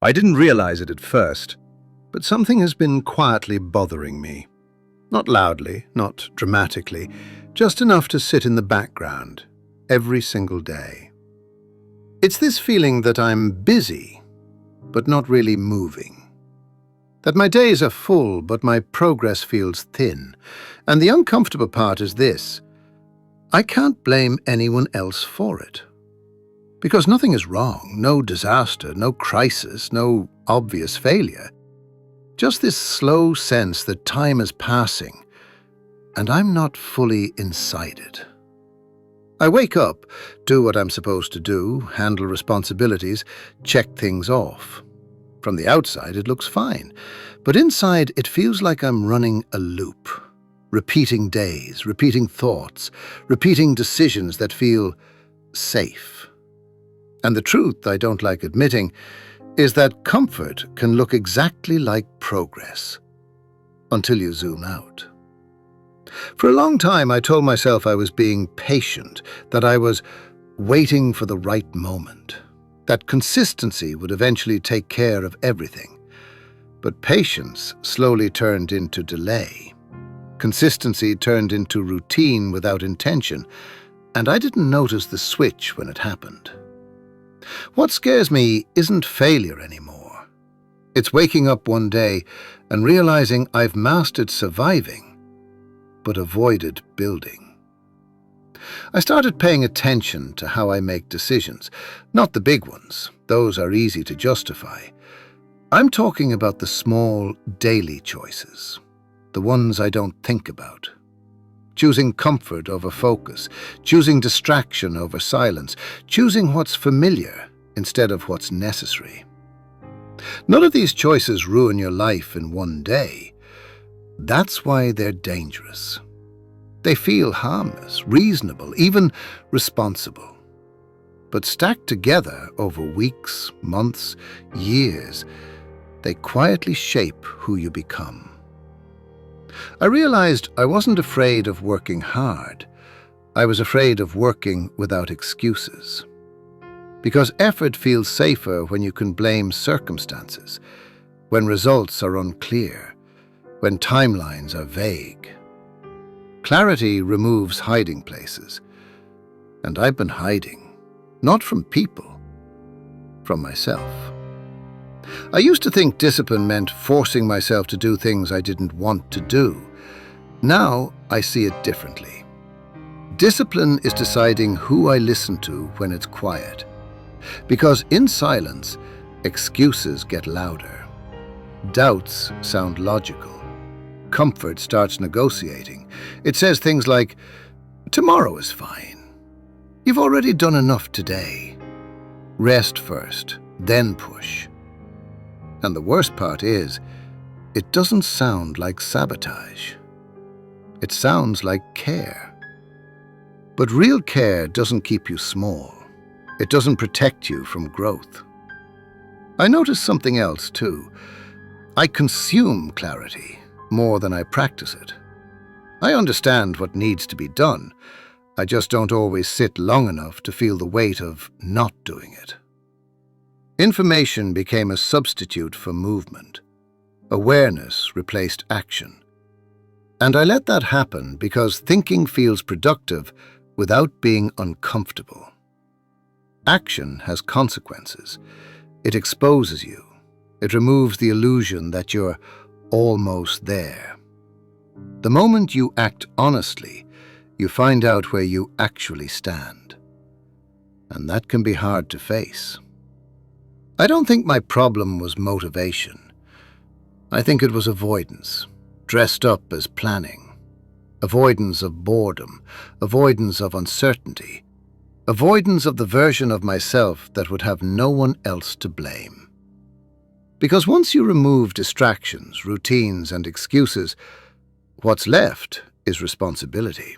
I didn't realize it at first, but something has been quietly bothering me. Not loudly, not dramatically, just enough to sit in the background every single day. It's this feeling that I'm busy, but not really moving. That my days are full, but my progress feels thin. And the uncomfortable part is this: I can't blame anyone else for it. Because nothing is wrong, no disaster, no crisis, no obvious failure. Just this slow sense that time is passing, and I'm not fully inside it. I wake up, do what I'm supposed to do, handle responsibilities, check things off. From the outside, it looks fine, but inside, it feels like I'm running a loop, repeating days, repeating thoughts, repeating decisions that feel safe. And the truth I don't like admitting is that comfort can look exactly like progress, until you zoom out. For a long time, I told myself I was being patient, that I was waiting for the right moment, that consistency would eventually take care of everything. But patience slowly turned into delay. Consistency turned into routine without intention, and I didn't notice the switch when it happened. What scares me isn't failure anymore. It's waking up one day and realizing I've mastered surviving, but avoided building. I started paying attention to how I make decisions, not the big ones. Those are easy to justify. I'm talking about the small, daily choices, the ones I don't think about. Choosing comfort over focus, choosing distraction over silence, choosing what's familiar instead of what's necessary. None of these choices ruin your life in one day. That's why they're dangerous. They feel harmless, reasonable, even responsible. But stacked together over weeks, months, years, they quietly shape who you become. I realized I wasn't afraid of working hard. I was afraid of working without excuses. Because effort feels safer when you can blame circumstances, when results are unclear, when timelines are vague. Clarity removes hiding places. And I've been hiding, not from people, from myself. I used to think discipline meant forcing myself to do things I didn't want to do. Now I see it differently. Discipline is deciding who I listen to when it's quiet. Because in silence, excuses get louder. Doubts sound logical. Comfort starts negotiating. It says things like, "Tomorrow is fine. You've already done enough today. Rest first, then push." And the worst part is, it doesn't sound like sabotage. It sounds like care. But real care doesn't keep you small. It doesn't protect you from growth. I noticed something else too. I consume clarity more than I practice it. I understand what needs to be done. I just don't always sit long enough to feel the weight of not doing it. Information became a substitute for movement. Awareness replaced action. And I let that happen because thinking feels productive without being uncomfortable. Action has consequences. It exposes you. It removes the illusion that you're almost there. The moment you act honestly, you find out where you actually stand. And that can be hard to face. I don't think my problem was motivation. I think it was avoidance, dressed up as planning. Avoidance of boredom, avoidance of uncertainty, avoidance of the version of myself that would have no one else to blame. Because once you remove distractions, routines, and excuses, what's left is responsibility.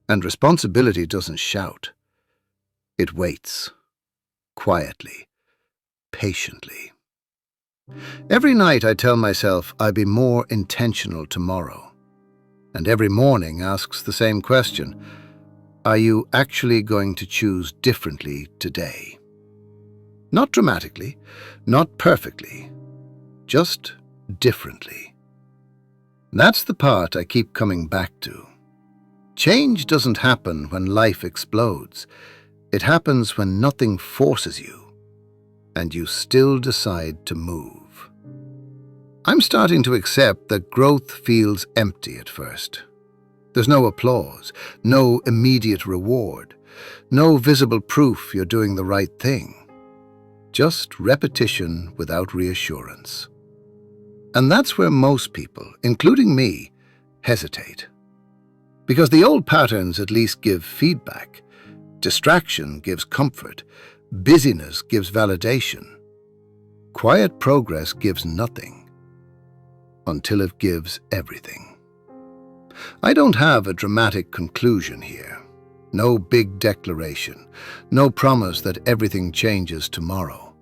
And responsibility doesn't shout. It waits, quietly, patiently. Every night I tell myself I'll be more intentional tomorrow. And every morning asks the same question: are you actually going to choose differently today? Not dramatically, not perfectly, just differently. That's the part I keep coming back to. Change doesn't happen when life explodes. It happens when nothing forces you, and you still decide to move. I'm starting to accept that growth feels empty at first. There's no applause, no immediate reward, no visible proof you're doing the right thing. Just repetition without reassurance. And that's where most people, including me, hesitate. Because the old patterns at least give feedback. Distraction gives comfort. Busyness gives validation. Quiet progress gives nothing until it gives everything. I don't have a dramatic conclusion here. No big declaration. No promise that everything changes tomorrow.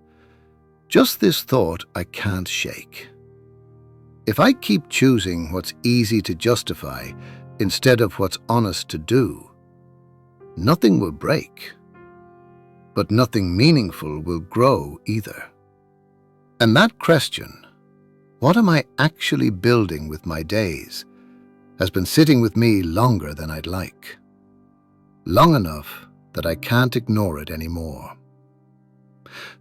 Just this thought I can't shake. If I keep choosing what's easy to justify instead of what's honest to do, nothing will break. But nothing meaningful will grow either. And that question, what am I actually building with my days, has been sitting with me longer than I'd like. Long enough that I can't ignore it anymore.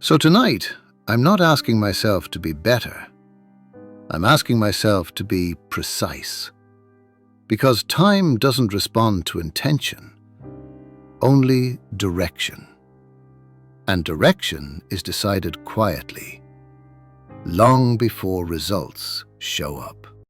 So tonight, I'm not asking myself to be better. I'm asking myself to be precise. Because time doesn't respond to intention, only direction. And direction is decided quietly, long before results show up.